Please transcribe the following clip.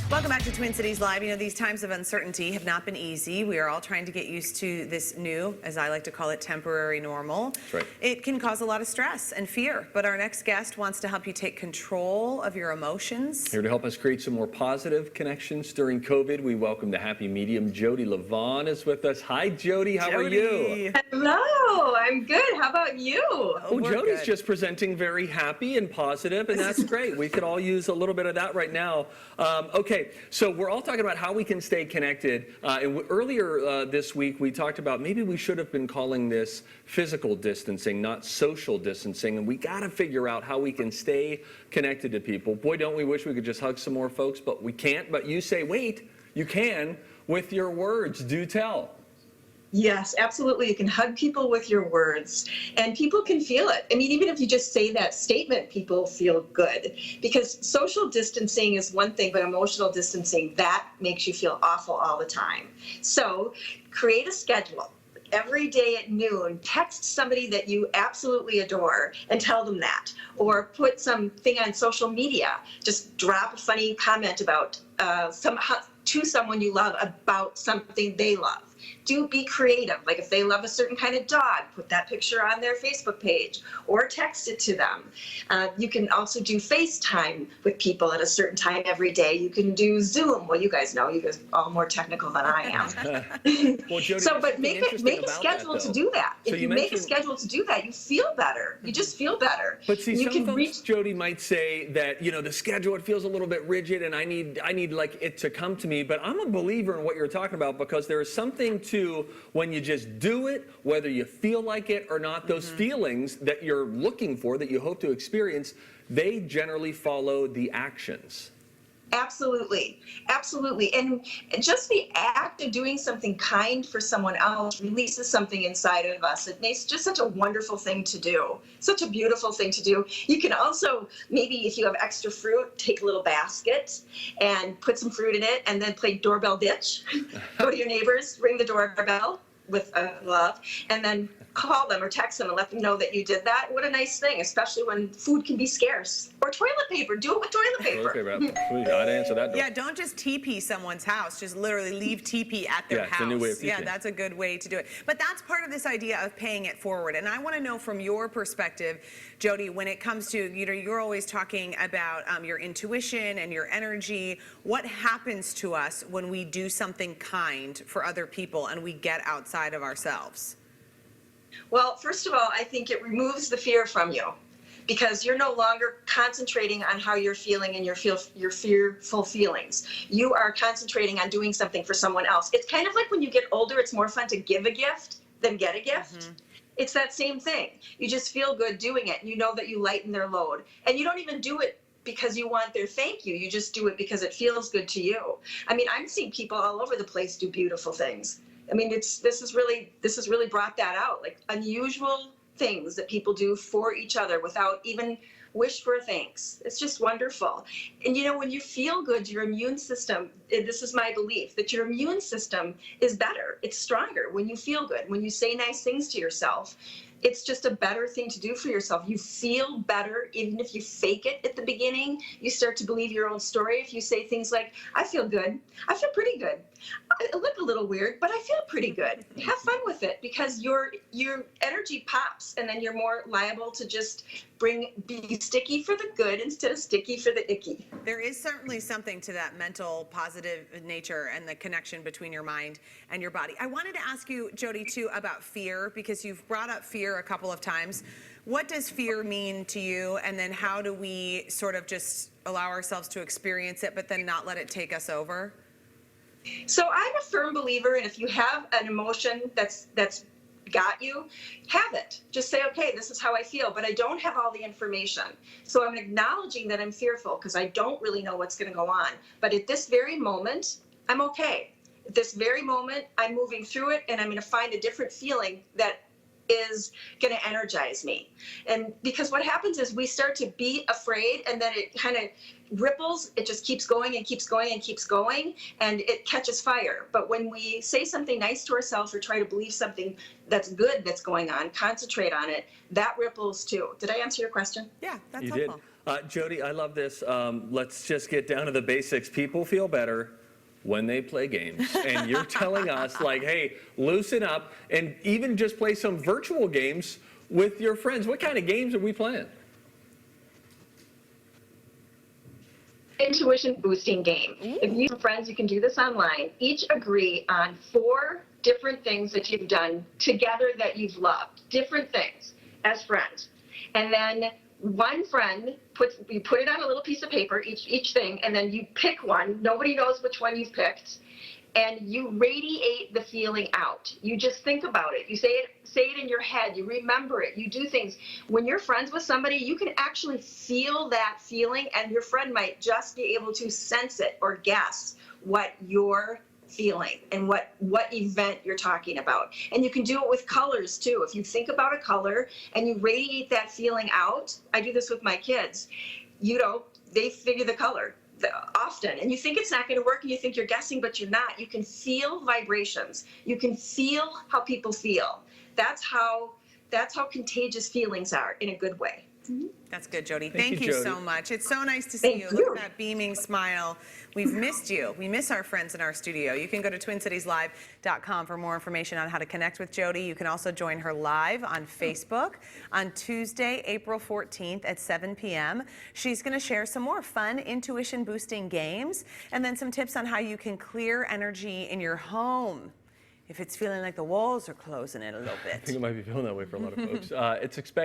Welcome back to Twin Cities Live. You know, these times of uncertainty have not been easy. We are all trying to get used to this new, as I like to call it, temporary normal. That's right. It can cause a lot of stress and fear, but our next guest wants to help you take control of your emotions. Here to help us create some more positive connections during COVID, we welcome the happy medium. Jody Levon is with us. Hi, Jody. How are you? Hello. I'm good. How about you? Oh, Jody's just presenting very happy and positive, and that's great. We could all use a little bit of that right now. Okay, so we're all talking about how we can stay connected. And earlier this week, we talked about maybe we should have been calling this physical distancing, not social distancing. And we got to figure out how we can stay connected to people. Boy, don't we wish we could just hug some more folks, but we can't. But you say, wait, you can with your words. Do tell. Yes, absolutely. You can hug people with your words, and people can feel it. I mean, even if you just say that statement, people feel good. Because social distancing is one thing, but emotional distancing, that makes you feel awful all the time. So create a schedule. Every day at noon, text somebody that you absolutely adore and tell them that. Or put something on social media. Just drop a funny comment about to someone you love about something they love. Do be creative. Like if they love a certain kind of dog, put that picture on their Facebook page or text it to them. You can also do FaceTime with people at a certain time every day. You can do Zoom. Well, you guys are all more technical than I am. Well, Jody, but make a schedule to do that. So if you make a schedule to do that, you feel better. You just feel better. But see, you some folks, Jody, might say that, you know, the schedule, it feels a little bit rigid and I need like it to come to me. But I'm a believer in what you're talking about, because there is something to when you just do it, whether you feel like it or not. Those feelings that you're looking for, that you hope to experience, they generally follow the actions. Absolutely. Absolutely. And just the act of doing something kind for someone else releases something inside of us. It's just such a wonderful thing to do. Such a beautiful thing to do. You can also, maybe if you have extra fruit, take a little basket and put some fruit in it and then play doorbell ditch. Go to your neighbors, ring the doorbell with love, and then call them or text them and let them know that you did that. What a nice thing, especially when food can be scarce. Or toilet paper. Do it with toilet paper. I'd answer that door. Yeah, don't just TP someone's house. Just literally leave TP at their house. It's a new way of teaching. Yeah, that's a good way to do it. But that's part of this idea of paying it forward. And I want to know from your perspective, Jody, when it comes to, you know, you're always talking about your intuition and your energy. What happens to us when we do something kind for other people and we get outside of ourselves? Well, first of all, I think it removes the fear from you, because you're no longer concentrating on how you're feeling and your fearful feelings. You are concentrating on doing something for someone else. It's kind of like when you get older, it's more fun to give a gift than get a gift. It's that same thing. You just feel good doing it. You know that you lighten their load. And you don't even do it because you want their thank you. You just do it because it feels good to you. I mean, I'm seeing people all over the place do beautiful things. I mean, this has really brought that out, like unusual things that people do for each other without even wish for thanks. It's just wonderful. And you know, when you feel good, your immune system, this is my belief, that your immune system is better. It's stronger when you feel good. When you say nice things to yourself, it's just a better thing to do for yourself. You feel better, even if you fake it at the beginning. You start to believe your own story. If you say things like, I feel good, I feel pretty good. I look a little weird, but I feel pretty good. Have fun with it, because your energy pops, and then you're more liable to just be sticky for the good instead of sticky for the icky. There is certainly something to that mental positive nature and the connection between your mind and your body. I wanted to ask you, Jody, too, about fear, because you've brought up fear a couple of times. What does fear mean to you? And then how do we sort of just allow ourselves to experience it, but then not let it take us over? So I'm a firm believer in, if you have an emotion that's got you, have it. Just say, okay, this is how I feel, but I don't have all the information. So I'm acknowledging that I'm fearful because I don't really know what's going to go on. But at this very moment, I'm okay. At this very moment, I'm moving through it, and I'm going to find a different feeling that is going to energize me. And because what happens is we start to be afraid, and then it kind of ripples. It just keeps going and keeps going and keeps going, and it catches fire. But when we say something nice to ourselves or try to believe something that's good that's going on, concentrate on it, that ripples too. Did I answer your question? Yeah, that's You helpful. did. Jody, I love this. Let's just get down to the basics. People feel better when they play games. And you're telling us, like, hey, loosen up and even just play some virtual games with your friends. What kind of games are we playing? Intuition boosting game. If you have friends, you can do this online. Each agree on 4 different things that you've done together that you've loved, different things as friends. And then one friend you put it on a little piece of paper, each thing, and then you pick one. Nobody knows which one you've picked. And you radiate the feeling out. You just think about it. You say it in your head. You remember it. You do things. When you're friends with somebody, you can actually feel that feeling, and your friend might just be able to sense it or guess what you're feeling and what event you're talking about. And you can do it with colors too. If you think about a color and you radiate that feeling out, I do this with my kids. They figure the color often, and you think it's not going to work, and you think you're guessing, but you're not. You can feel vibrations. You can feel how people feel. That's how contagious feelings are in a good way. That's good, Jody. Thank Thank you, you so Jody. much. It's so nice to see Thank you. you. Look at that beaming smile. We've missed you. We miss our friends in our studio. You can go to TwinCitiesLive.com for more information on how to connect with Jody. You can also join her live on Facebook on Tuesday, April 14th at 7 p.m. She's going to share some more fun intuition boosting games and then some tips on how you can clear energy in your home if it's feeling like the walls are closing in a little bit. I think it might be feeling that way for a lot of folks. It's expected.